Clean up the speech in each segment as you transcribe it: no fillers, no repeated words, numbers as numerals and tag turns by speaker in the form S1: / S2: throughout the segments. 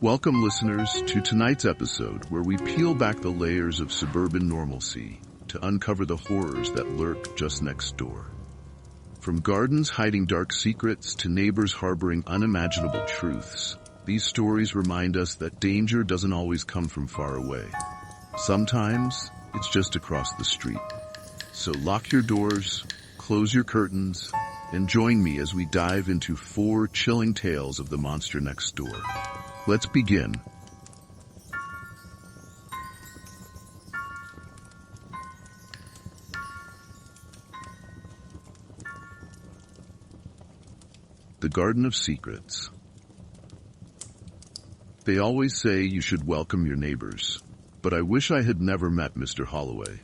S1: Welcome, listeners, to tonight's episode where we peel back the layers of suburban normalcy to uncover the horrors that lurk just next door. From gardens hiding dark secrets to neighbors harboring unimaginable truths, these stories remind us that danger doesn't always come from far away. Sometimes, it's just across the street. So lock your doors, close your curtains, and join me as we dive into 4 chilling tales of the monster next door. Let's begin. The Garden of Secrets. They always say you should welcome your neighbors, but I wish I had never met Mr. Holloway.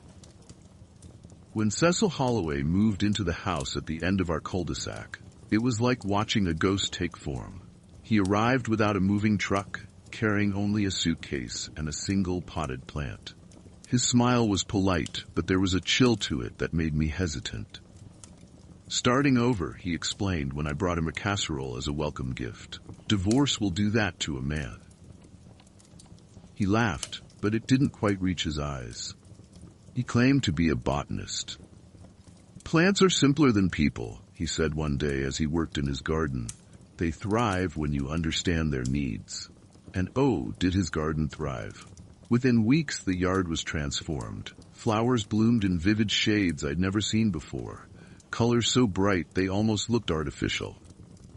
S1: When Cecil Holloway moved into the house at the end of our cul-de-sac, it was like watching a ghost take form. He arrived without a moving truck, carrying only a suitcase and a single potted plant. His smile was polite, but there was a chill to it that made me hesitant. Starting over, he explained when I brought him a casserole as a welcome gift. Divorce will do that to a man. He laughed, but it didn't quite reach his eyes. He claimed to be a botanist. Plants are simpler than people, he said one day as he worked in his garden. They thrive when you understand their needs. And oh, did his garden thrive. Within weeks, the yard was transformed. Flowers bloomed in vivid shades I'd never seen before. Colors so bright they almost looked artificial.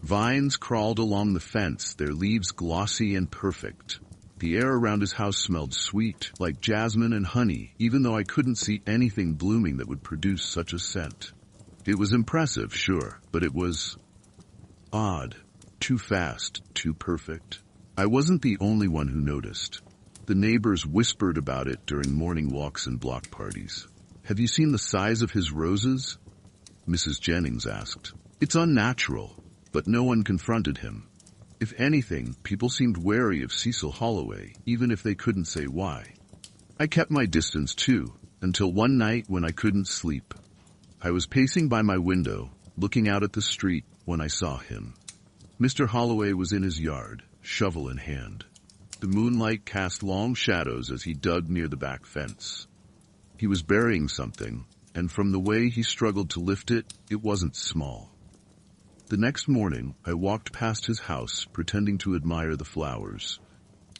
S1: Vines crawled along the fence, their leaves glossy and perfect. The air around his house smelled sweet, like jasmine and honey, even though I couldn't see anything blooming that would produce such a scent. It was impressive, sure, but it was odd. Too fast, too perfect. I wasn't the only one who noticed. The neighbors whispered about it during morning walks and block parties. Have you seen the size of his roses? Mrs. Jennings asked. It's unnatural, but no one confronted him. If anything, people seemed wary of Cecil Holloway, even if they couldn't say why. I kept my distance too, until one night when I couldn't sleep. I was pacing by my window, looking out at the street, when I saw him. Mr. Holloway was in his yard, shovel in hand. The moonlight cast long shadows as he dug near the back fence. He was burying something, and from the way he struggled to lift it, it wasn't small. The next morning, I walked past his house, pretending to admire the flowers.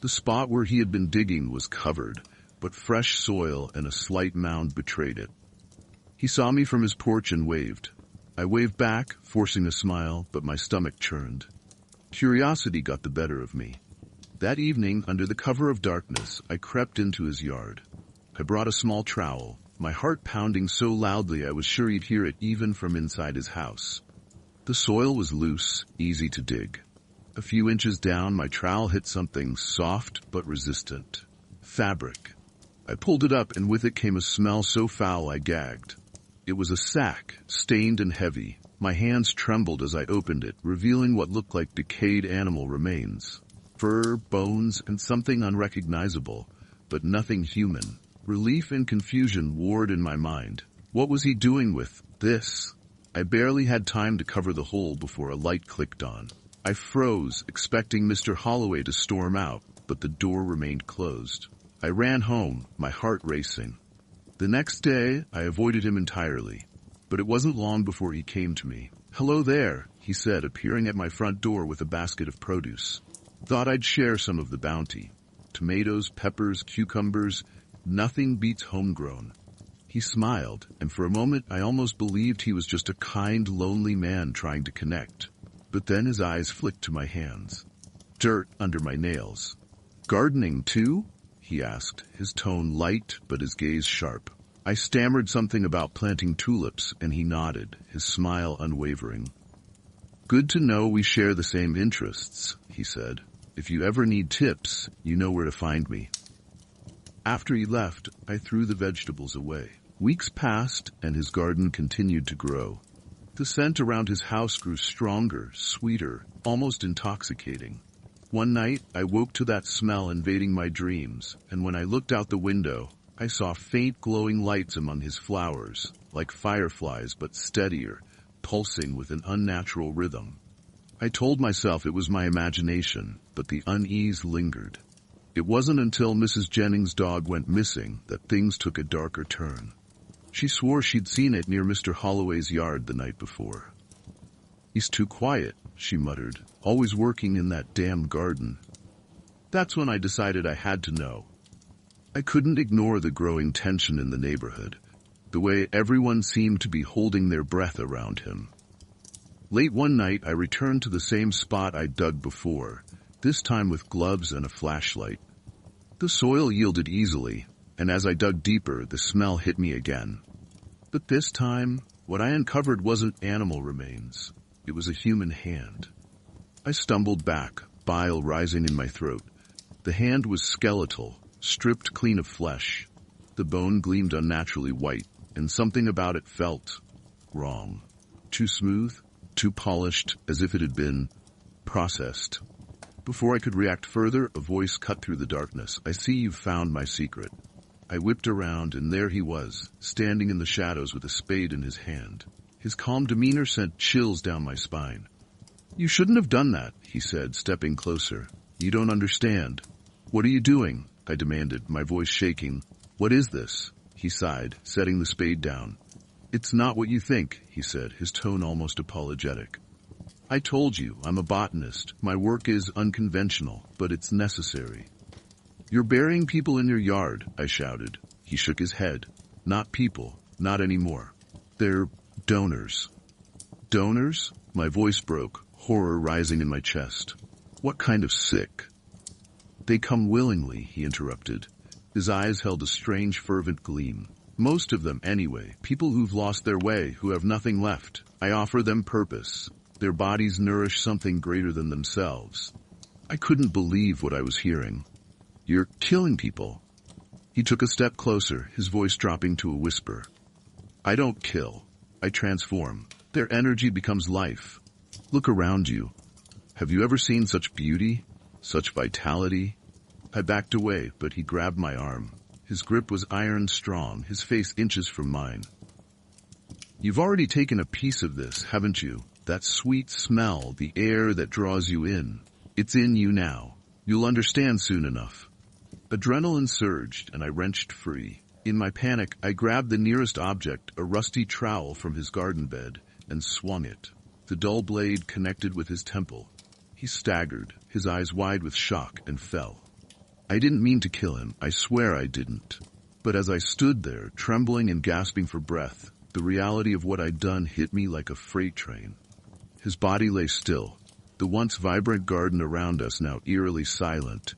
S1: The spot where he had been digging was covered, but fresh soil and a slight mound betrayed it. He saw me from his porch and waved. I waved back, forcing a smile, but my stomach churned. Curiosity got the better of me. That evening, under the cover of darkness, I crept into his yard. I brought a small trowel, my heart pounding so loudly I was sure he'd hear it even from inside his house. The soil was loose, easy to dig. A few inches down, my trowel hit something soft but resistant. Fabric. I pulled it up, and with it came a smell so foul I gagged. It was a sack, stained and heavy. My hands trembled as I opened it, revealing what looked like decayed animal remains. Fur, bones, and something unrecognizable, but nothing human. Relief and confusion warred in my mind. What was he doing with this? I barely had time to cover the hole before a light clicked on. I froze, expecting Mr. Holloway to storm out, but the door remained closed. I ran home, my heart racing. The next day, I avoided him entirely, but it wasn't long before he came to me. "Hello there," he said, appearing at my front door with a basket of produce. Thought I'd share some of the bounty. Tomatoes, peppers, cucumbers, nothing beats homegrown. He smiled, and for a moment I almost believed he was just a kind, lonely man trying to connect. But then his eyes flicked to my hands. Dirt under my nails. "Gardening too?" he asked, his tone light but his gaze sharp. I stammered something about planting tulips, and he nodded, his smile unwavering. "Good to know we share the same interests," he said. "If you ever need tips, you know where to find me." After he left, I threw the vegetables away. Weeks passed, and his garden continued to grow. The scent around his house grew stronger, sweeter, almost intoxicating. One night, I woke to that smell invading my dreams, and when I looked out the window, I saw faint glowing lights among his flowers, like fireflies but steadier, pulsing with an unnatural rhythm. I told myself it was my imagination, but the unease lingered. It wasn't until Mrs. Jennings' dog went missing that things took a darker turn. She swore she'd seen it near Mr. Holloway's yard the night before. "He's too quiet," she muttered, "always working in that damn garden." That's when I decided I had to know. I couldn't ignore the growing tension in the neighborhood, the way everyone seemed to be holding their breath around him. Late one night, I returned to the same spot I'd dug before, this time with gloves and a flashlight. The soil yielded easily, and as I dug deeper, the smell hit me again. But this time, what I uncovered wasn't animal remains. It was a human hand. I stumbled back, bile rising in my throat. The hand was skeletal, stripped clean of flesh. The bone gleamed unnaturally white, and something about it felt wrong. Too smooth, too polished, as if it had been processed. Before I could react further, a voice cut through the darkness. "I see you've found my secret." I whipped around, and there he was, standing in the shadows with a spade in his hand. His calm demeanor sent chills down my spine. "You shouldn't have done that," he said, stepping closer. "You don't understand." "What are you doing?" I demanded, my voice shaking. "What is this?" He sighed, setting the spade down. "It's not what you think," he said, his tone almost apologetic. "I told you, I'm a botanist. My work is unconventional, but it's necessary." "You're burying people in your yard," I shouted. He shook his head. "Not people, not anymore. They're donors." "Donors?" My voice broke, horror rising in my chest. "What kind of sick?" "They come willingly," he interrupted. His eyes held a strange, fervent gleam. "Most of them, anyway. People who've lost their way, who have nothing left. I offer them purpose. Their bodies nourish something greater than themselves." I couldn't believe what I was hearing. "You're killing people." He took a step closer, his voice dropping to a whisper. "I don't kill. I transform. Their energy becomes life. Look around you. Have you ever seen such beauty? Such vitality?" I backed away, but he grabbed my arm. His grip was iron strong, his face inches from mine. "You've already taken a piece of this, haven't you? That sweet smell, the air that draws you in. It's in you now. You'll understand soon enough." Adrenaline surged, and I wrenched free. In my panic, I grabbed the nearest object, a rusty trowel from his garden bed, and swung it. The dull blade connected with his temple. He staggered, his eyes wide with shock, and fell. I didn't mean to kill him, I swear I didn't. But as I stood there, trembling and gasping for breath, the reality of what I'd done hit me like a freight train. His body lay still, the once vibrant garden around us now eerily silent.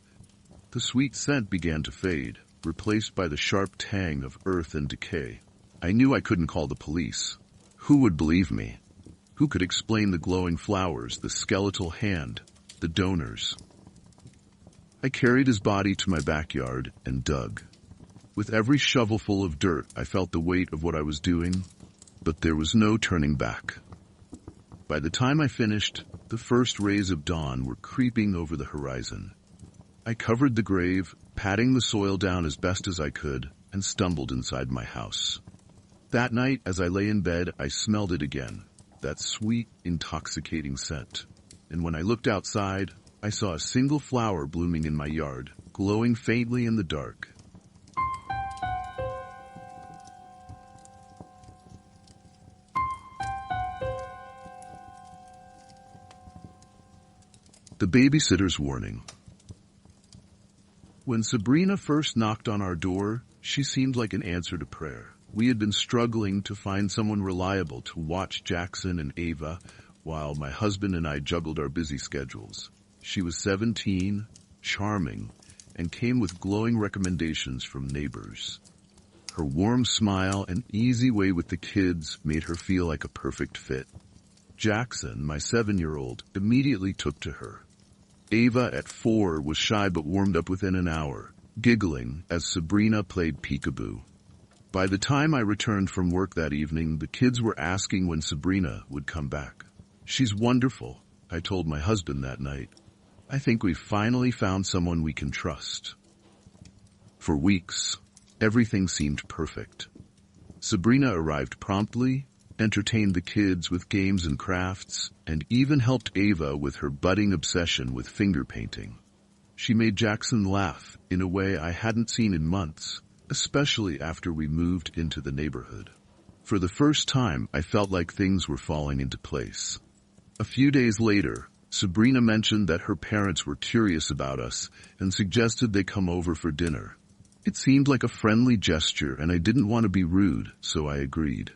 S1: The sweet scent began to fade, replaced by the sharp tang of earth and decay. I knew I couldn't call the police. Who would believe me? Who could explain the glowing flowers, the skeletal hand, the donors? I carried his body to my backyard and dug. With every shovelful of dirt, I felt the weight of what I was doing, but there was no turning back. By the time I finished, the first rays of dawn were creeping over the horizon. I covered the grave, patting the soil down as best as I could, and stumbled inside my house. That night, as I lay in bed, I smelled it again, that sweet, intoxicating scent. And when I looked outside, I saw a single flower blooming in my yard, glowing faintly in the dark. The Babysitter's Warning. When Sabrina first knocked on our door, she seemed like an answer to prayer. We had been struggling to find someone reliable to watch Jackson and Ava while my husband and I juggled our busy schedules. She was 17, charming, and came with glowing recommendations from neighbors. Her warm smile and easy way with the kids made her feel like a perfect fit. Jackson, my 7-year-old, immediately took to her. Ava, at 4, was shy but warmed up within an hour, giggling as Sabrina played peekaboo. By the time I returned from work that evening, the kids were asking when Sabrina would come back. "She's wonderful," I told my husband that night. "I think we've finally found someone we can trust." For weeks, everything seemed perfect. Sabrina arrived promptly, entertained the kids with games and crafts, and even helped Ava with her budding obsession with finger painting. She made Jackson laugh in a way I hadn't seen in months, especially after we moved into the neighborhood. For the first time, I felt like things were falling into place. A few days later, Sabrina mentioned that her parents were curious about us and suggested they come over for dinner. It seemed like a friendly gesture, and I didn't want to be rude, so I agreed.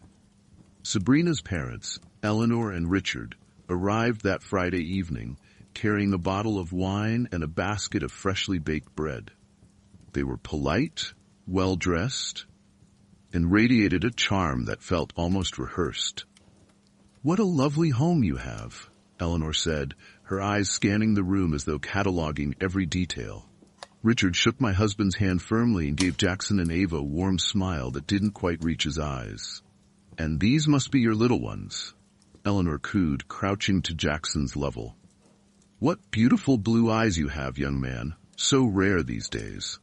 S1: Sabrina's parents, Eleanor and Richard, arrived that Friday evening, carrying a bottle of wine and a basket of freshly baked bread. They were polite, well-dressed, and radiated a charm that felt almost rehearsed. "What a lovely home you have," Eleanor said, her eyes scanning the room as though cataloging every detail. Richard shook my husband's hand firmly and gave Jackson and Ava a warm smile that didn't quite reach his eyes. "And these must be your little ones," Eleanor cooed, crouching to Jackson's level. "What beautiful blue eyes you have, young man. So rare these days."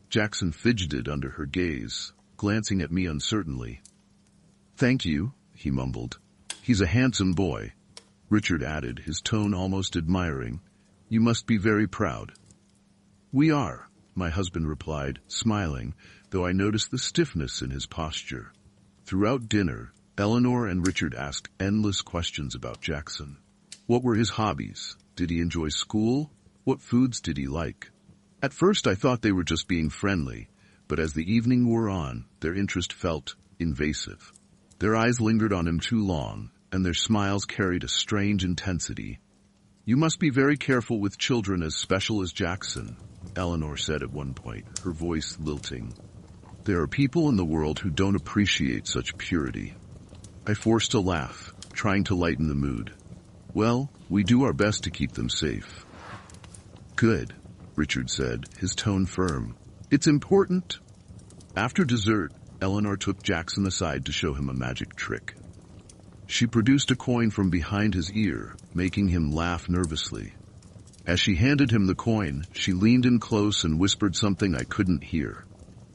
S1: Jackson fidgeted under her gaze, glancing at me uncertainly. "Thank you," he mumbled. "He's a handsome boy," Richard added, his tone almost admiring. "You must be very proud." "We are," my husband replied, smiling, though I noticed the stiffness in his posture. Throughout dinner, Eleanor and Richard asked endless questions about Jackson. What were his hobbies? Did he enjoy school? What foods did he like? At first I thought they were just being friendly, but as the evening wore on, their interest felt invasive. Their eyes lingered on him too long, and their smiles carried a strange intensity. "You must be very careful with children as special as Jackson," Eleanor said at one point, her voice lilting. "There are people in the world who don't appreciate such purity." I forced a laugh, trying to lighten the mood. "Well, we do our best to keep them safe." "Good," Richard said, his tone firm. "It's important." After dessert, Eleanor took Jackson aside to show him a magic trick. She produced a coin from behind his ear, making him laugh nervously. As she handed him the coin, she leaned in close and whispered something I couldn't hear.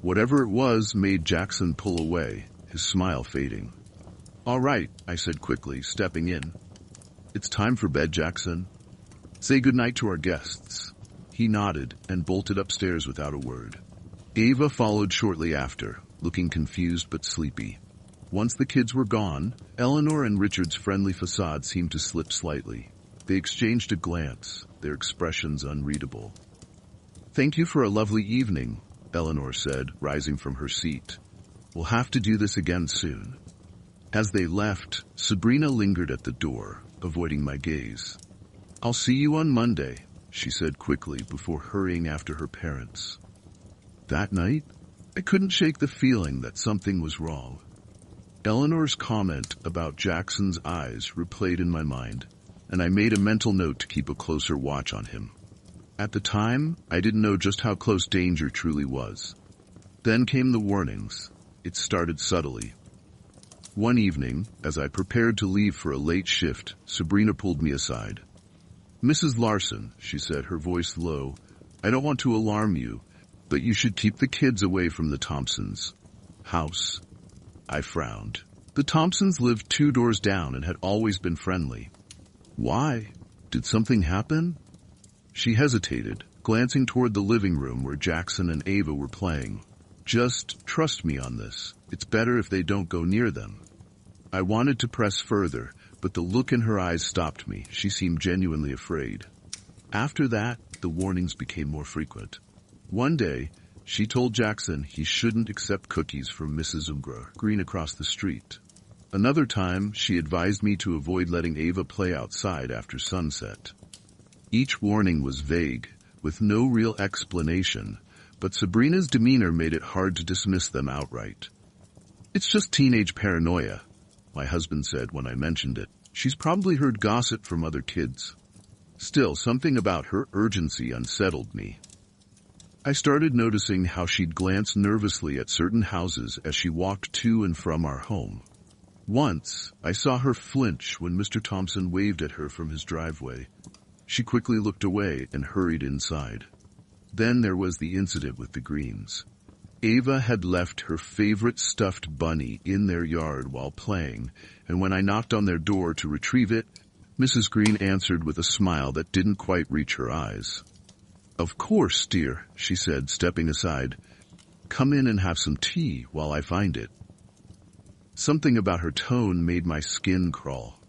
S1: Whatever it was made Jackson pull away, his smile fading. "All right," I said quickly, stepping in. "It's time for bed, Jackson. Say goodnight to our guests." He nodded and bolted upstairs without a word. Ava followed shortly after, looking confused but sleepy. Once the kids were gone, Eleanor and Richard's friendly facade seemed to slip slightly. They exchanged a glance, their expressions unreadable. "Thank you for a lovely evening," Eleanor said, rising from her seat. "We'll have to do this again soon." As they left, Sabrina lingered at the door, avoiding my gaze. "I'll see you on Monday," she said quickly before hurrying after her parents. That night, I couldn't shake the feeling that something was wrong. Eleanor's comment about Jackson's eyes replayed in my mind, and I made a mental note to keep a closer watch on him. At the time, I didn't know just how close danger truly was. Then came the warnings. It started subtly. One evening, as I prepared to leave for a late shift, Sabrina pulled me aside. "Mrs. Larson," she said, her voice low, "I don't want to alarm you, but you should keep the kids away from the Thompsons' house." I frowned. The Thompsons lived 2 doors down and had always been friendly. "Why? Did something happen?" She hesitated, glancing toward the living room where Jackson and Ava were playing. "Just trust me on this. It's better if they don't go near them." I wanted to press further, but the look in her eyes stopped me. She seemed genuinely afraid. After that, the warnings became more frequent. One day, she told Jackson he shouldn't accept cookies from Mrs. Green across the street. Another time, she advised me to avoid letting Ava play outside after sunset. Each warning was vague, with no real explanation, but Sabrina's demeanor made it hard to dismiss them outright. "It's just teenage paranoia," my husband said when I mentioned it. "She's probably heard gossip from other kids." Still, something about her urgency unsettled me. I started noticing how she'd glance nervously at certain houses as she walked to and from our home. Once, I saw her flinch when Mr. Thompson waved at her from his driveway. She quickly looked away and hurried inside. Then there was the incident with the Greens. Ava had left her favorite stuffed bunny in their yard while playing, and when I knocked on their door to retrieve it, Mrs. Green answered with a smile that didn't quite reach her eyes. "Of course, dear," she said, stepping aside. "Come in and have some tea while I find it." Something about her tone made my skin crawl.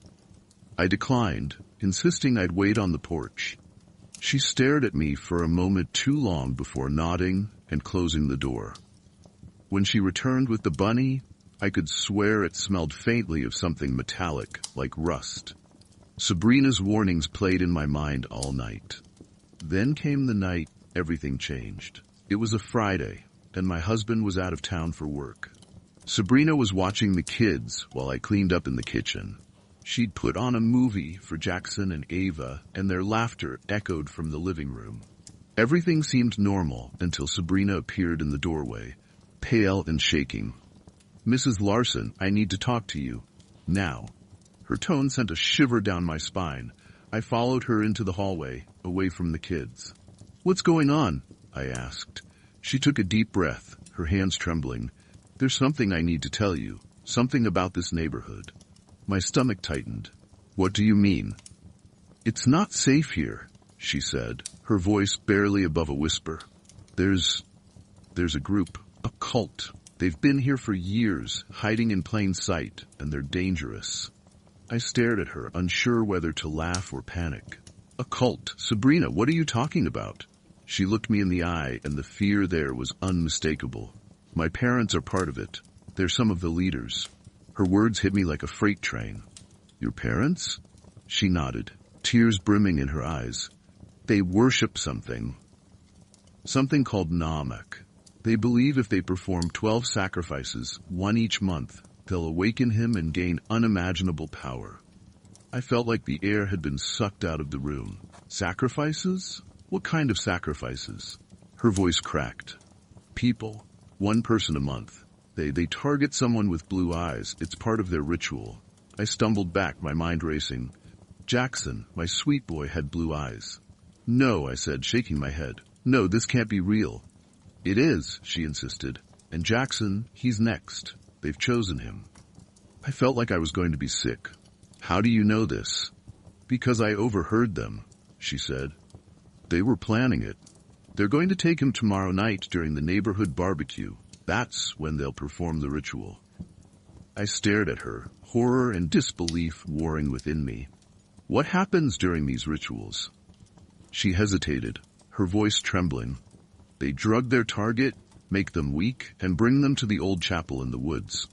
S1: I declined, insisting I'd wait on the porch. She stared at me for a moment too long before nodding and closing the door. When she returned with the bunny, I could swear it smelled faintly of something metallic, like rust. Sabrina's warnings played in my mind all night. Then came the night everything changed. It was a Friday, and my husband was out of town for work. Sabrina was watching the kids while I cleaned up in the kitchen. She'd put on a movie for Jackson and Ava, and their laughter echoed from the living room. Everything seemed normal until Sabrina appeared in the doorway, pale and shaking. "Mrs. Larson, I need to talk to you. Now." Her tone sent a shiver down my spine. I followed her into the hallway, away from the kids. "What's going on?" I asked. She took a deep breath, her hands trembling. "There's something I need to tell you. Something about this neighborhood." My stomach tightened. "What do you mean?" "It's not safe here," she said, her voice barely above a whisper. There's a group, a cult. They've been here for years, hiding in plain sight, and they're dangerous." I stared at her, unsure whether to laugh or panic. "A cult? Sabrina, what are you talking about?" She looked me in the eye, and the fear there was unmistakable. "My parents are part of it. They're some of the leaders." Her words hit me like a freight train. "Your parents?" She nodded, tears brimming in her eyes. "They worship something called Namak. They believe if they perform 12 sacrifices, one each month, they'll awaken him and gain unimaginable power." I felt like the air had been sucked out of the room. "Sacrifices? What kind of sacrifices?" Her voice cracked. "People. One person a month. They target someone with blue eyes. It's part of their ritual." I stumbled back, my mind racing. Jackson, my sweet boy, had blue eyes. "No," I said, shaking my head. "No, this can't be real." "It is," she insisted. "And Jackson, he's next. They've chosen him." I felt like I was going to be sick. "How do you know this?" "Because I overheard them," she said. "They were planning it. They're going to take him tomorrow night during the neighborhood barbecue. That's when they'll perform the ritual." I stared at her, horror and disbelief warring within me. "What happens during these rituals?" She hesitated, her voice trembling. "They drug their target, make them weak, and bring them to the old chapel in the woods.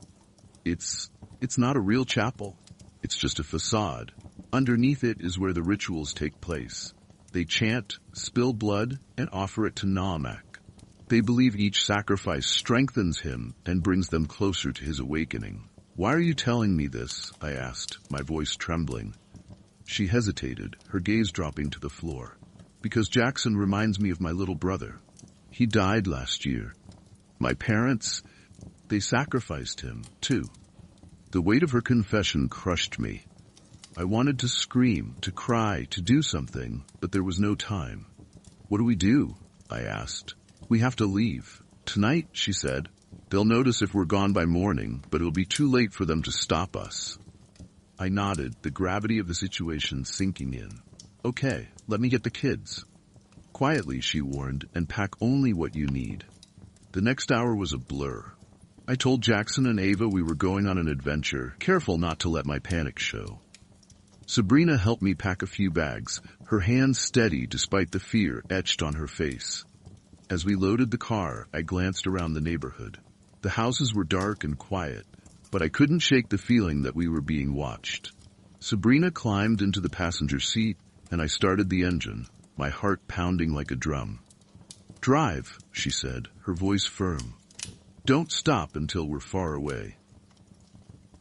S1: It's not a real chapel. It's just a facade. Underneath it is where the rituals take place. They chant, spill blood, and offer it to Namak. They believe each sacrifice strengthens him and brings them closer to his awakening." "Why are you telling me this?" I asked, my voice trembling. She hesitated, her gaze dropping to the floor. "Because Jackson reminds me of my little brother. He died last year. My parents, they sacrificed him, too." The weight of her confession crushed me. I wanted to scream, to cry, to do something, but there was no time. "What do we do?" I asked. "We have to leave. Tonight," she said. "They'll notice if we're gone by morning, but it'll be too late for them to stop us." I nodded, the gravity of the situation sinking in. "Okay, let me get the kids." "Quietly," she warned, "and pack only what you need." The next hour was a blur. I told Jackson and Ava we were going on an adventure, careful not to let my panic show. Sabrina helped me pack a few bags, her hands steady despite the fear etched on her face. As we loaded the car, I glanced around the neighborhood. The houses were dark and quiet, but I couldn't shake the feeling that we were being watched. Sabrina climbed into the passenger seat, and I started the engine, my heart pounding like a drum. "Drive," she said, her voice firm. "Don't stop until we're far away."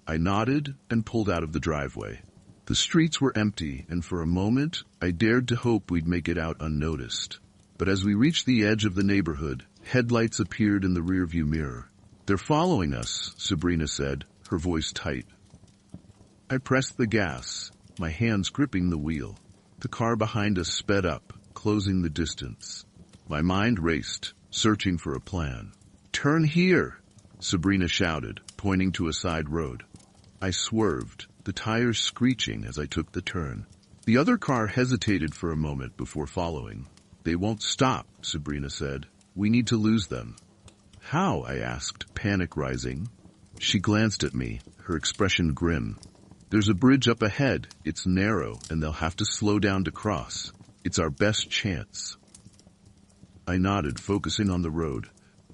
S1: I nodded and pulled out of the driveway. The streets were empty, and for a moment, I dared to hope we'd make it out unnoticed. But as we reached the edge of the neighborhood, headlights appeared in the rearview mirror. "They're following us," Sabrina said, her voice tight. I pressed the gas, my hands gripping the wheel. The car behind us sped up, closing the distance. My mind raced, searching for a plan. "Turn here!" Sabrina shouted, pointing to a side road. I swerved, the tires screeching as I took the turn. The other car hesitated for a moment before following. "They won't stop," Sabrina said. "We need to lose them." "How?" I asked, panic rising. She glanced at me, her expression grim. "There's a bridge up ahead. It's narrow, and they'll have to slow down to cross. It's our best chance." I nodded, focusing on the road.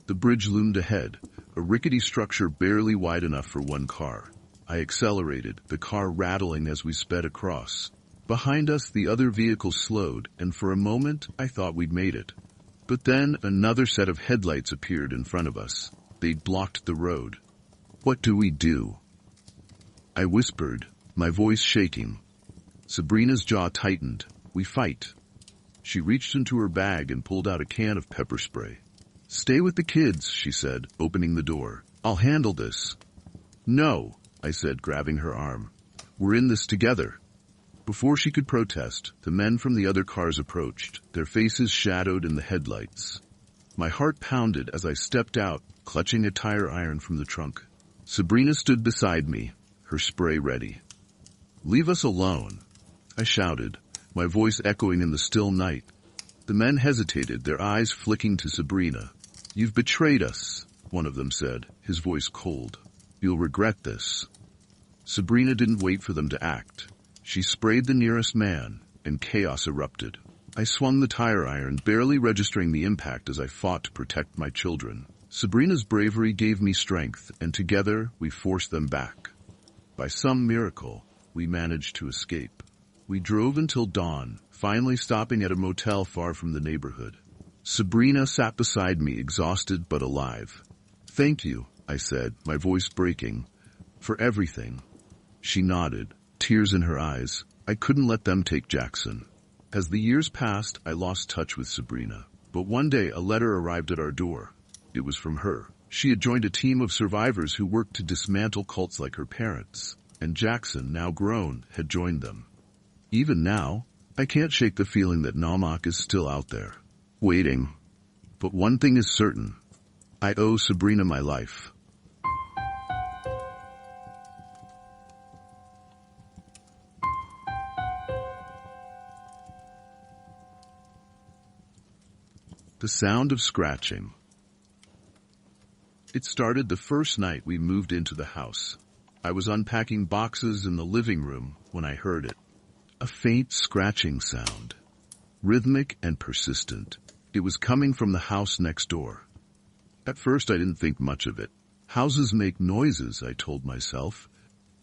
S1: The bridge loomed ahead, a rickety structure barely wide enough for one car. I accelerated, the car rattling as we sped across. Behind us, the other vehicle slowed, and for a moment, I thought we'd made it. But then, another set of headlights appeared in front of us. They'd blocked the road. "What do we do?" I whispered, my voice shaking. Sabrina's jaw tightened. "We fight." She reached into her bag and pulled out a can of pepper spray. "Stay with the kids," she said, opening the door. "I'll handle this." "No," I said, grabbing her arm. "We're in this together." Before she could protest, the men from the other cars approached, their faces shadowed in the headlights. My heart pounded as I stepped out, clutching a tire iron from the trunk. Sabrina stood beside me, her spray ready. "Leave us alone," I shouted, my voice echoing in the still night. The men hesitated, their eyes flicking to Sabrina. "You've betrayed us," one of them said, his voice cold. "You'll regret this." Sabrina didn't wait for them to act. She sprayed the nearest man, and chaos erupted. I swung the tire iron, barely registering the impact as I fought to protect my children. Sabrina's bravery gave me strength, and together we forced them back. By some miracle, we managed to escape. We drove until dawn, finally stopping at a motel far from the neighborhood. Sabrina sat beside me, exhausted but alive. "Thank you," I said, my voice breaking, "for everything." She nodded, tears in her eyes. I couldn't let them take Jackson. As the years passed, I lost touch with Sabrina. But one day, a letter arrived at our door. It was from her. She had joined a team of survivors who worked to dismantle cults like her parents, and Jackson, now grown, had joined them. Even now, I can't shake the feeling that Namak is still out there, waiting. But one thing is certain. I owe Sabrina my life. The sound of scratching. It started the first night we moved into the house. I was unpacking boxes in the living room when I heard it. A faint scratching sound. Rhythmic and persistent. It was coming from the house next door. At first I didn't think much of it. Houses make noises, I told myself.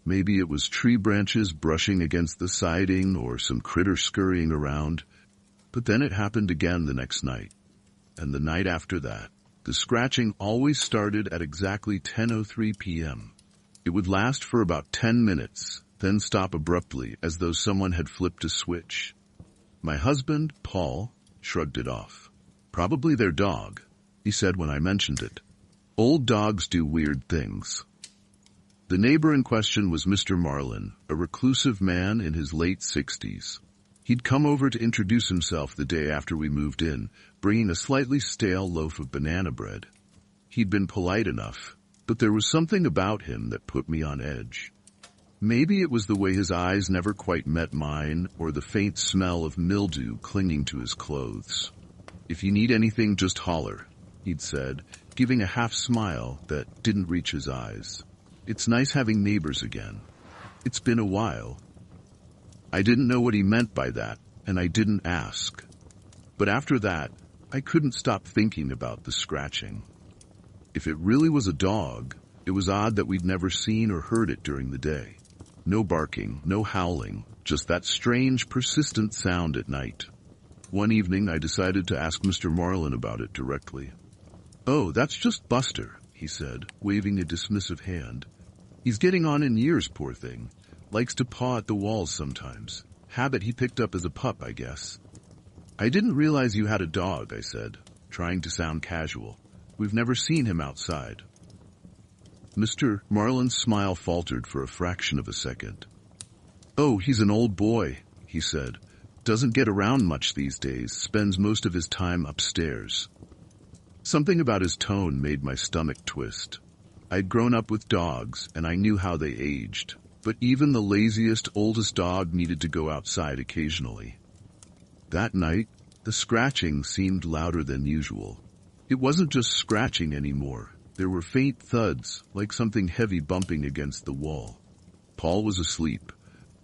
S1: Maybe it was tree branches brushing against the siding or some critter scurrying around. But then it happened again the next night. And the night after that. The scratching always started at exactly 10:03 p.m. It would last for about 10 minutes, then stop abruptly as though someone had flipped a switch. My husband, Paul, shrugged it off. "Probably their dog," he said when I mentioned it. "Old dogs do weird things." The neighbor in question was Mr. Marlin, a reclusive man in his late 60s. He'd come over to introduce himself the day after we moved in, bringing a slightly stale loaf of banana bread. He'd been polite enough, but there was something about him that put me on edge. Maybe it was the way his eyes never quite met mine, or the faint smell of mildew clinging to his clothes. "If you need anything, just holler," he'd said, giving a half smile that didn't reach his eyes. "It's nice having neighbors again. It's been a while." I didn't know what he meant by that, and I didn't ask. But after that, I couldn't stop thinking about the scratching. If it really was a dog, it was odd that we'd never seen or heard it during the day. No barking, no howling, just that strange, persistent sound at night. One evening, I decided to ask Mr. Marlin about it directly. "Oh, that's just Buster," he said, waving a dismissive hand. "He's getting on in years, poor thing. Likes to paw at the walls sometimes. Habit he picked up as a pup, I guess." "I didn't realize you had a dog," I said, trying to sound casual. "We've never seen him outside." Mr. Marlin's smile faltered for a fraction of a second. "Oh, he's an old boy," he said. "Doesn't get around much these days, spends most of his time upstairs." Something about his tone made my stomach twist. I'd grown up with dogs, and I knew how they aged, but even the laziest, oldest dog needed to go outside occasionally. That night, the scratching seemed louder than usual. It wasn't just scratching anymore. There were faint thuds, like something heavy bumping against the wall. Paul was asleep,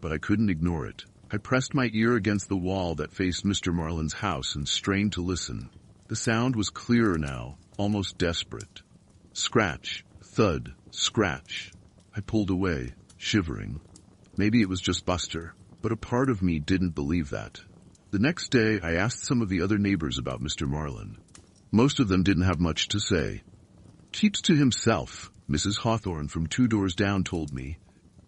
S1: but I couldn't ignore it. I pressed my ear against the wall that faced Mr. Marlin's house and strained to listen. The sound was clearer now, almost desperate. Scratch, thud, scratch. I pulled away, shivering. Maybe it was just Buster, but a part of me didn't believe that. The next day, I asked some of the other neighbors about Mr. Marlin. Most of them didn't have much to say. Keeps to himself, Mrs. Hawthorne from 2 doors down told me.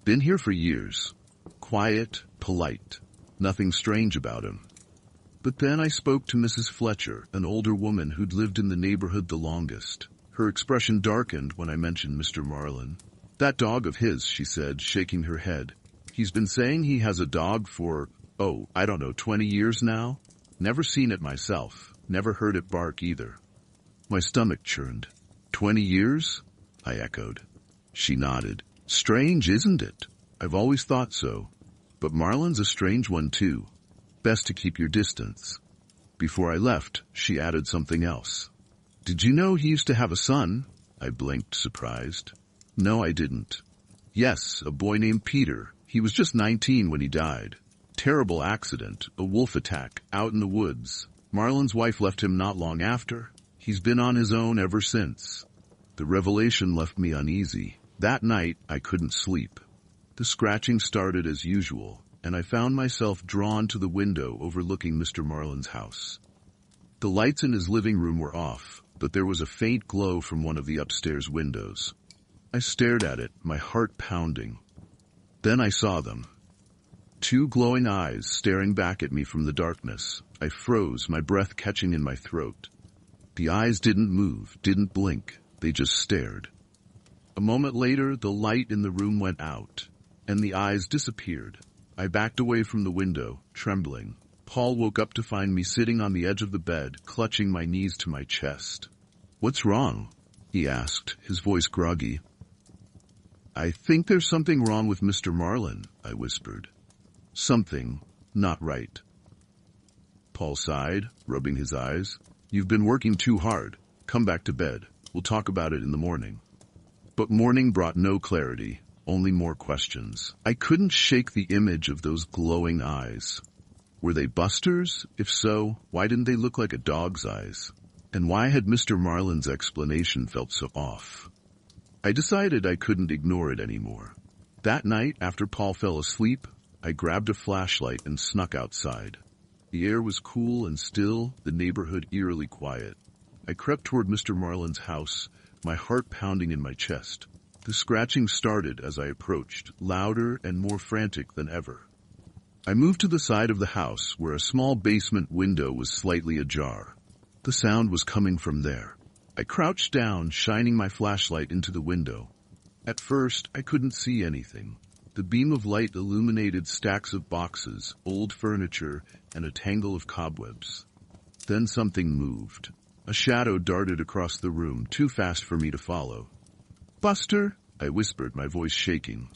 S1: Been here for years. Quiet, polite. Nothing strange about him. But then I spoke to Mrs. Fletcher, an older woman who'd lived in the neighborhood the longest. Her expression darkened when I mentioned Mr. Marlin. That dog of his, she said, shaking her head. He's been saying he has a dog for, 20 years now. Never seen it myself. Never heard it bark either. My stomach churned. 20 years? I echoed. She nodded. Strange, isn't it? I've always thought so. But Marlin's a strange one too. Best to keep your distance. Before I left, she added something else. Did you know he used to have a son? I blinked, surprised. No, I didn't. Yes, a boy named Peter. He was just 19 when he died. Terrible accident, a wolf attack, out in the woods. Marlin's wife left him not long after. He's been on his own ever since. The revelation left me uneasy. That night, I couldn't sleep. The scratching started as usual, and I found myself drawn to the window overlooking Mr. Marlin's house. The lights in his living room were off, but there was a faint glow from one of the upstairs windows. I stared at it, my heart pounding. Then I saw them. 2 glowing eyes staring back at me from the darkness. I froze, my breath catching in my throat. The eyes didn't move, didn't blink. They just stared. A moment later, the light in the room went out, and the eyes disappeared. I backed away from the window, trembling. Paul woke up to find me sitting on the edge of the bed, clutching my knees to my chest. What's wrong? He asked, his voice groggy. I think there's something wrong with Mr. Marlin, I whispered. Something not right. Paul sighed, rubbing his eyes. You've been working too hard. Come back to bed. We'll talk about it in the morning. But morning brought no clarity, only more questions. I couldn't shake the image of those glowing eyes. Were they Buster's? If so, why didn't they look like a dog's eyes? And why had Mr. Marlin's explanation felt so off? I decided I couldn't ignore it anymore. That night, after Paul fell asleep, I grabbed a flashlight and snuck outside. The air was cool and still, the neighborhood eerily quiet. I crept toward Mr. Marlin's house, my heart pounding in my chest. The scratching started as I approached, louder and more frantic than ever. I moved to the side of the house where a small basement window was slightly ajar. The sound was coming from there. I crouched down, shining my flashlight into the window. At first, I couldn't see anything. The beam of light illuminated stacks of boxes, old furniture, and a tangle of cobwebs. Then something moved. A shadow darted across the room, too fast for me to follow. Buster, I whispered, my voice shaking.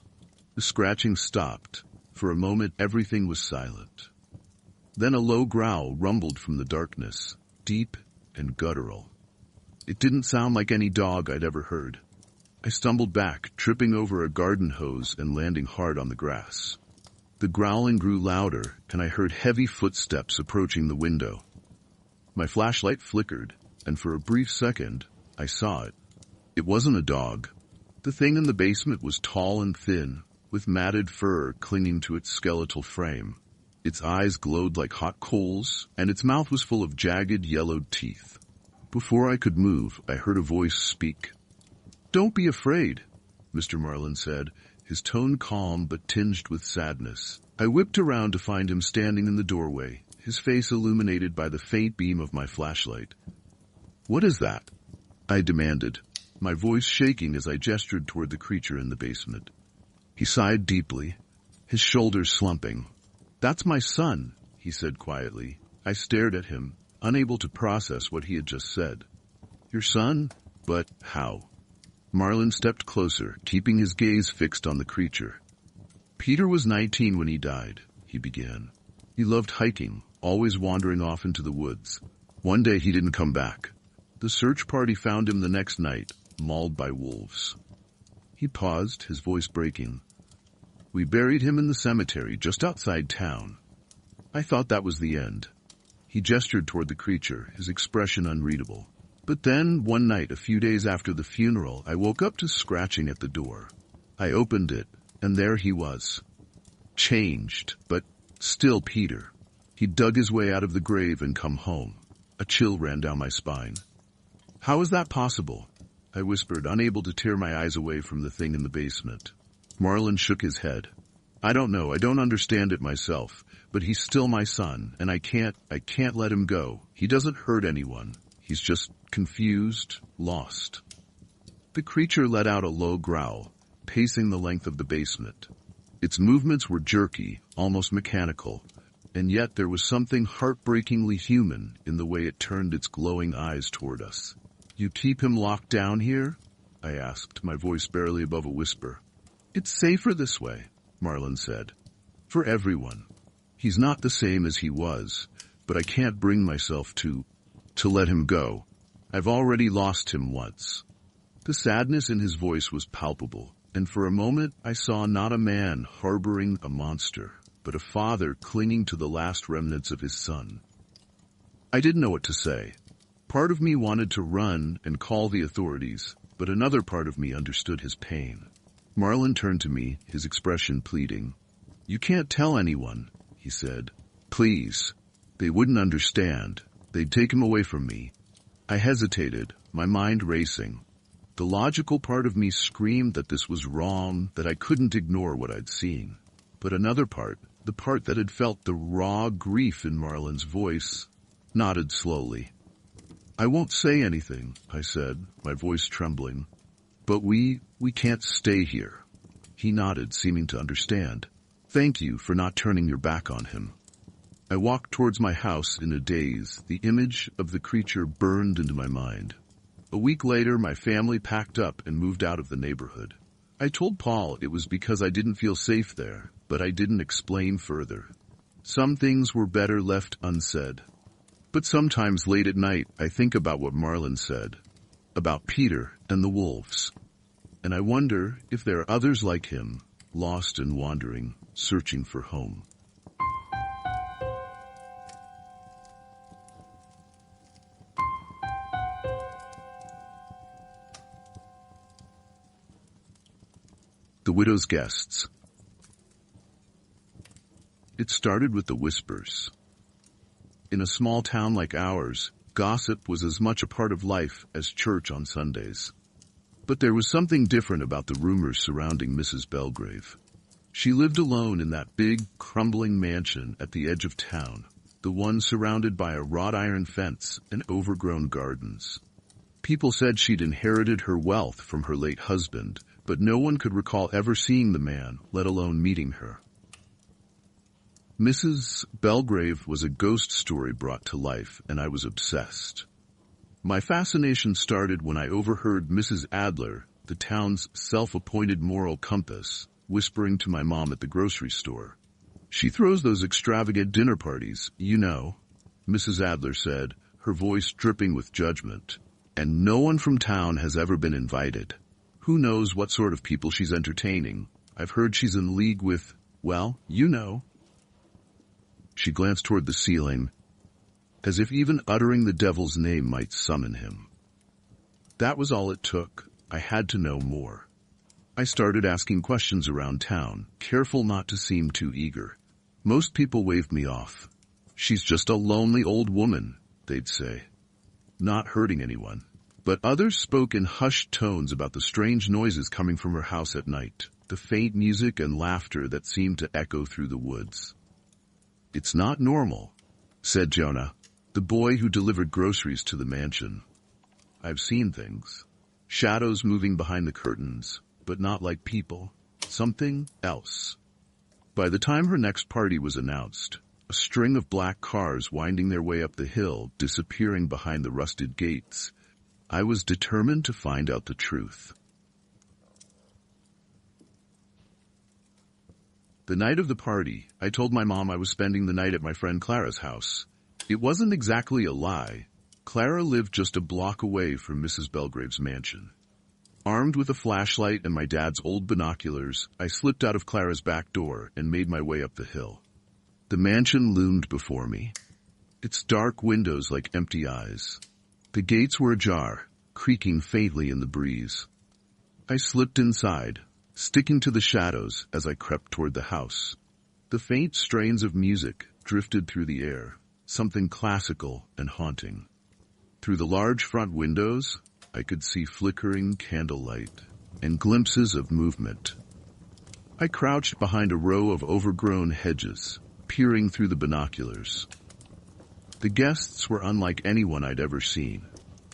S1: The scratching stopped. For a moment, everything was silent. Then a low growl rumbled from the darkness, deep and guttural. It didn't sound like any dog I'd ever heard. I stumbled back, tripping over a garden hose and landing hard on the grass. The growling grew louder, and I heard heavy footsteps approaching the window. My flashlight flickered, and for a brief second, I saw it. It wasn't a dog. The thing in the basement was tall and thin, with matted fur clinging to its skeletal frame. Its eyes glowed like hot coals, and its mouth was full of jagged, yellowed teeth. Before I could move, I heard a voice speak. Don't be afraid, Mr. Marlin said, his tone calm but tinged with sadness. I whipped around to find him standing in the doorway, his face illuminated by the faint beam of my flashlight. What is that? I demanded, my voice shaking as I gestured toward the creature in the basement. He sighed deeply, his shoulders slumping. That's my son, he said quietly. I stared at him, unable to process what he had just said. Your son? But how? Marlin stepped closer, keeping his gaze fixed on the creature. Peter was 19 when he died, he began. He loved hiking, always wandering off into the woods. One day he didn't come back. The search party found him the next night, mauled by wolves. He paused, his voice breaking. We buried him in the cemetery just outside town. I thought that was the end. He gestured toward the creature, his expression unreadable. But then, one night, a few days after the funeral, I woke up to scratching at the door. I opened it, and there he was. Changed, but still Peter. He dug his way out of the grave and come home. A chill ran down my spine. How is that possible? I whispered, unable to tear my eyes away from the thing in the basement. Marlin shook his head. I don't know, I don't understand it myself, but he's still my son, and I can't let him go. He doesn't hurt anyone. He's just confused, lost. The creature let out a low growl, pacing the length of the basement. Its movements were jerky, almost mechanical, and yet there was something heartbreakingly human in the way it turned its glowing eyes toward us. You keep him locked down here? I asked, my voice barely above a whisper. It's safer this way, Marlin said. For everyone. He's not the same as he was, but I can't bring myself to let him go. I've already lost him once. The sadness in his voice was palpable, and for a moment I saw not a man harboring a monster, but a father clinging to the last remnants of his son. I didn't know what to say. Part of me wanted to run and call the authorities, but another part of me understood his pain. Marlin turned to me, his expression pleading. You can't tell anyone, he said. Please. They wouldn't understand. They'd take him away from me. I hesitated, my mind racing. The logical part of me screamed that this was wrong, that I couldn't ignore what I'd seen. But another part, the part that had felt the raw grief in Marlin's voice, nodded slowly. I won't say anything, I said, my voice trembling. But we can't stay here. He nodded, seeming to understand. Thank you for not turning your back on him. I walked towards my house in a daze. The image of the creature burned into my mind. A week later, my family packed up and moved out of the neighborhood. I told Paul it was because I didn't feel safe there, but I didn't explain further. Some things were better left unsaid. But sometimes late at night, I think about what Marlin said, about Peter and the wolves. And I wonder if there are others like him, lost and wandering, searching for home. The Widow's Guests. It started with the whispers. In a small town like ours, gossip was as much a part of life as church on Sundays. But there was something different about the rumors surrounding Mrs. Belgrave. She lived alone in that big, crumbling mansion at the edge of town, the one surrounded by a wrought iron fence and overgrown gardens. People said she'd inherited her wealth from her late husband, but no one could recall ever seeing the man, let alone meeting her. Mrs. Belgrave was a ghost story brought to life, and I was obsessed. My fascination started when I overheard Mrs. Adler, the town's self-appointed moral compass, whispering to my mom at the grocery store. She throws those extravagant dinner parties, you know, Mrs. Adler said, her voice dripping with judgment. And no one from town has ever been invited. Who knows what sort of people she's entertaining? I've heard she's in league with, well, you know. She glanced toward the ceiling, as if even uttering the devil's name might summon him. That was all it took. I had to know more. I started asking questions around town, careful not to seem too eager. Most people waved me off. She's just a lonely old woman, they'd say, not hurting anyone. But others spoke in hushed tones about the strange noises coming from her house at night, the faint music and laughter that seemed to echo through the woods. It's not normal, said Jonah, the boy who delivered groceries to the mansion. I've seen things. Shadows moving behind the curtains, but not like people. Something else. By the time her next party was announced, a string of black cars winding their way up the hill, disappearing behind the rusted gates, I was determined to find out the truth. The night of the party, I told my mom I was spending the night at my friend Clara's house. It wasn't exactly a lie. Clara lived just a block away from Mrs. Belgrave's mansion. Armed with a flashlight and my dad's old binoculars, I slipped out of Clara's back door and made my way up the hill. The mansion loomed before me, its dark windows like empty eyes. The gates were ajar, creaking faintly in the breeze. I slipped inside, sticking to the shadows as I crept toward the house. The faint strains of music drifted through the air, something classical and haunting. Through the large front windows, I could see flickering candlelight and glimpses of movement. I crouched behind a row of overgrown hedges, peering through the binoculars. The guests were unlike anyone I'd ever seen.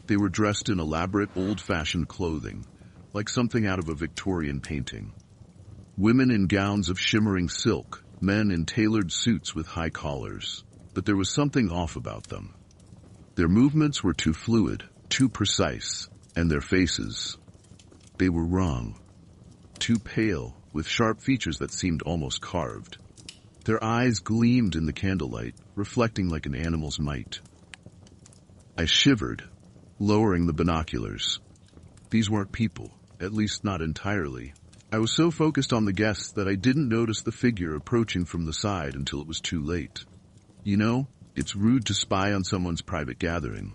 S1: They were dressed in elaborate old-fashioned clothing, like something out of a Victorian painting. Women in gowns of shimmering silk, men in tailored suits with high collars. But there was something off about them. Their movements were too fluid, too precise, and their faces, they were wrong. Too pale, with sharp features that seemed almost carved. Their eyes gleamed in the candlelight, reflecting like an animal's might. I shivered, lowering the binoculars. These weren't people, at least not entirely. I was so focused on the guests that I didn't notice the figure approaching from the side until it was too late. You know, it's rude to spy on someone's private gathering.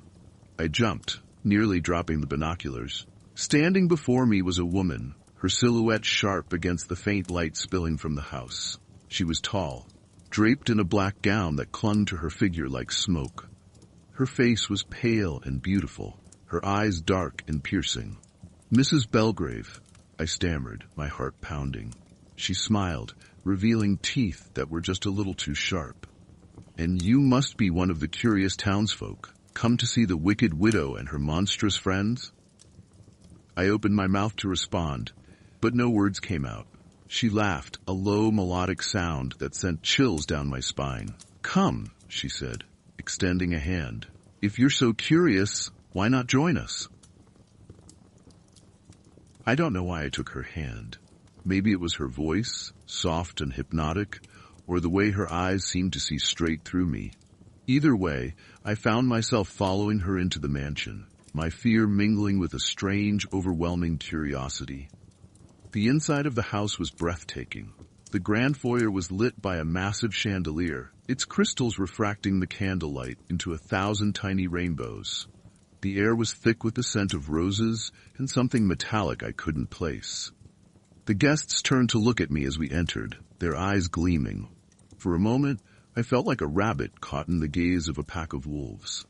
S1: I jumped, nearly dropping the binoculars. Standing before me was a woman, her silhouette sharp against the faint light spilling from the house. She was tall, draped in a black gown that clung to her figure like smoke. Her face was pale and beautiful, her eyes dark and piercing. "Mrs. Belgrave," I stammered, my heart pounding. She smiled, revealing teeth that were just a little too sharp. "And you must be one of the curious townsfolk, come to see the wicked widow and her monstrous friends?" I opened my mouth to respond, but no words came out. She laughed, a low melodic sound that sent chills down my spine. "Come," she said, extending a hand. "If you're so curious, why not join us?" I don't know why I took her hand. Maybe it was her voice, soft and hypnotic, or the way her eyes seemed to see straight through me. Either way, I found myself following her into the mansion, my fear mingling with a strange, overwhelming curiosity. The inside of the house was breathtaking. The grand foyer was lit by a massive chandelier, its crystals refracting the candlelight into 1,000 tiny rainbows. The air was thick with the scent of roses and something metallic I couldn't place. The guests turned to look at me as we entered, their eyes gleaming. For a moment, I felt like a rabbit caught in the gaze of a pack of wolves.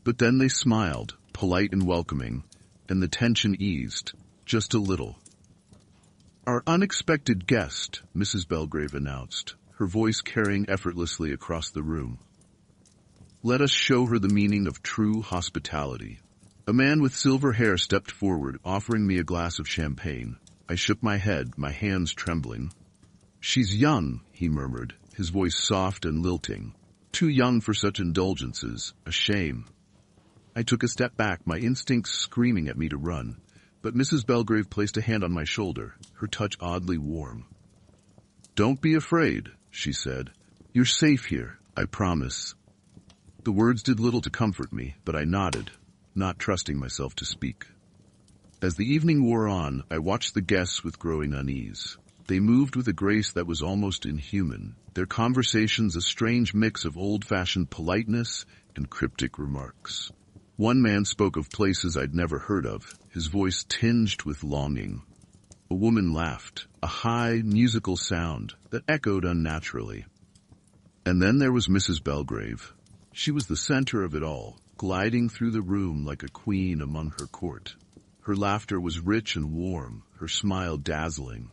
S1: But then they smiled, polite and welcoming, and the tension eased, just a little. "Our unexpected guest," Mrs. Belgrave announced, her voice carrying effortlessly across the room. "Let us show her the meaning of true hospitality." A man with silver hair stepped forward, offering me a glass of champagne. I shook my head, my hands trembling. "She's young," he murmured, his voice soft and lilting. "Too young for such indulgences. A shame." I took a step back, my instincts screaming at me to run. But Mrs. Belgrave placed a hand on my shoulder, her touch oddly warm. "Don't be afraid," she said. "You're safe here, I promise." The words did little to comfort me, but I nodded, not trusting myself to speak. As the evening wore on, I watched the guests with growing unease. They moved with a grace that was almost inhuman, their conversations a strange mix of old-fashioned politeness and cryptic remarks. One man spoke of places I'd never heard of, his voice tinged with longing. A woman laughed, a high, musical sound that echoed unnaturally. And then there was Mrs. Belgrave. She was the center of it all, gliding through the room like a queen among her court. Her laughter was rich and warm, her smile dazzling.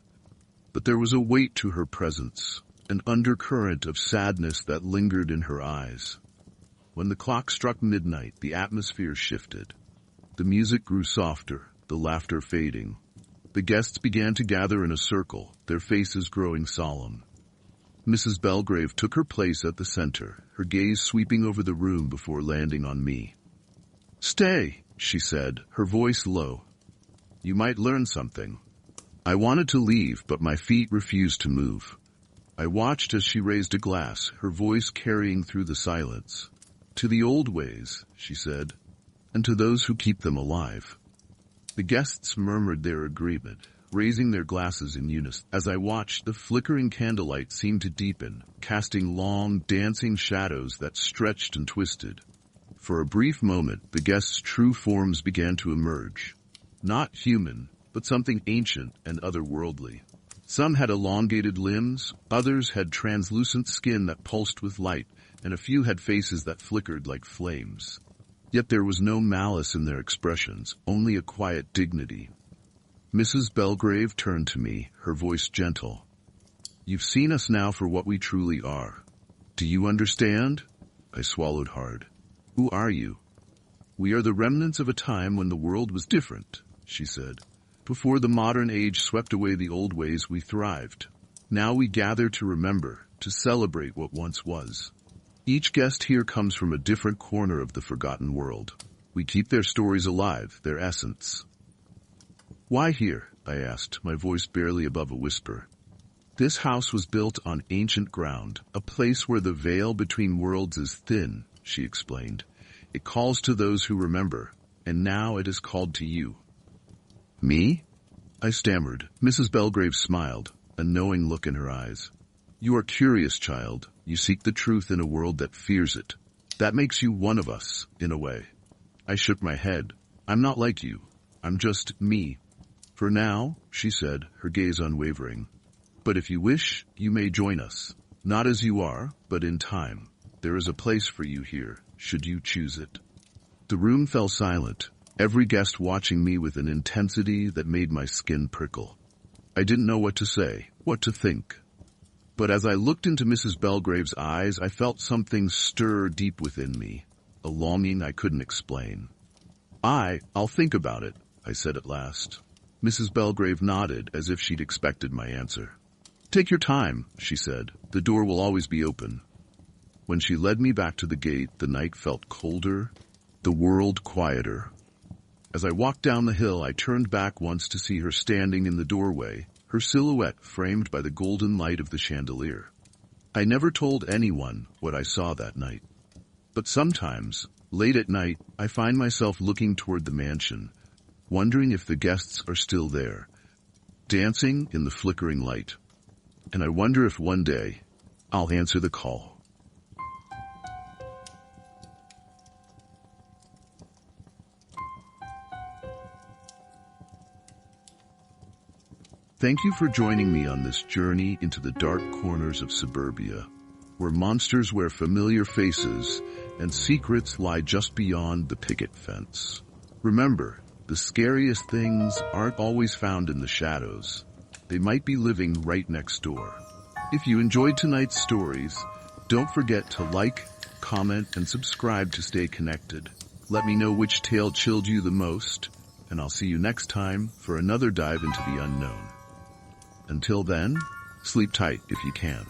S1: But there was a weight to her presence, an undercurrent of sadness that lingered in her eyes. When the clock struck midnight, the atmosphere shifted. The music grew softer, the laughter fading. The guests began to gather in a circle, their faces growing solemn. Mrs. Belgrave took her place at the center, her gaze sweeping over the room before landing on me. "Stay," she said, her voice low. "You might learn something." I wanted to leave, but my feet refused to move. I watched as she raised a glass, her voice carrying through the silence. "To the old ways," she said, "and to those who keep them alive." The guests murmured their agreement, raising their glasses in unison. As I watched, the flickering candlelight seemed to deepen, casting long, dancing shadows that stretched and twisted. For a brief moment, the guests' true forms began to emerge. Not human, but something ancient and otherworldly. Some had elongated limbs, others had translucent skin that pulsed with light, and a few had faces that flickered like flames. Yet there was no malice in their expressions, only a quiet dignity. Mrs. Belgrave turned to me, her voice gentle. "You've seen us now for what we truly are. Do you understand?" I swallowed hard. "Who are you?" "We are the remnants of a time when the world was different," she said. "Before the modern age swept away the old ways, we thrived. Now we gather to remember, to celebrate what once was. Each guest here comes from a different corner of the forgotten world. We keep their stories alive, their essence." "Why here?" I asked, my voice barely above a whisper. "This house was built on ancient ground, a place where the veil between worlds is thin," she explained. "It calls to those who remember, and now it is called to you." "Me?" I stammered. Mrs. Belgrave smiled, a knowing look in her eyes. "You are curious, child. You seek the truth in a world that fears it. That makes you one of us, in a way." I shook my head. "I'm not like you. I'm just me." "For now," she said, her gaze unwavering. "But if you wish, you may join us. Not as you are, but in time. There is a place for you here, should you choose it." The room fell silent, every guest watching me with an intensity that made my skin prickle. I didn't know what to say, what to think. But as I looked into Mrs. Belgrave's eyes, I felt something stir deep within me, a longing I couldn't explain. I'll think about it," I said at last. Mrs. Belgrave nodded as if she'd expected my answer. "Take your time," she said. "The door will always be open." When she led me back to the gate, the night felt colder, the world quieter. As I walked down the hill, I turned back once to see her standing in the doorway, her silhouette framed by the golden light of the chandelier. I never told anyone what I saw that night. But sometimes, late at night, I find myself looking toward the mansion, wondering if the guests are still there, dancing in the flickering light. And I wonder if one day, I'll answer the call. Thank you for joining me on this journey into the dark corners of suburbia, where monsters wear familiar faces and secrets lie just beyond the picket fence. Remember, the scariest things aren't always found in the shadows. They might be living right next door. If you enjoyed tonight's stories, don't forget to like, comment, and subscribe to stay connected. Let me know which tale chilled you the most, and I'll see you next time for another dive into the unknown. Until then, sleep tight if you can.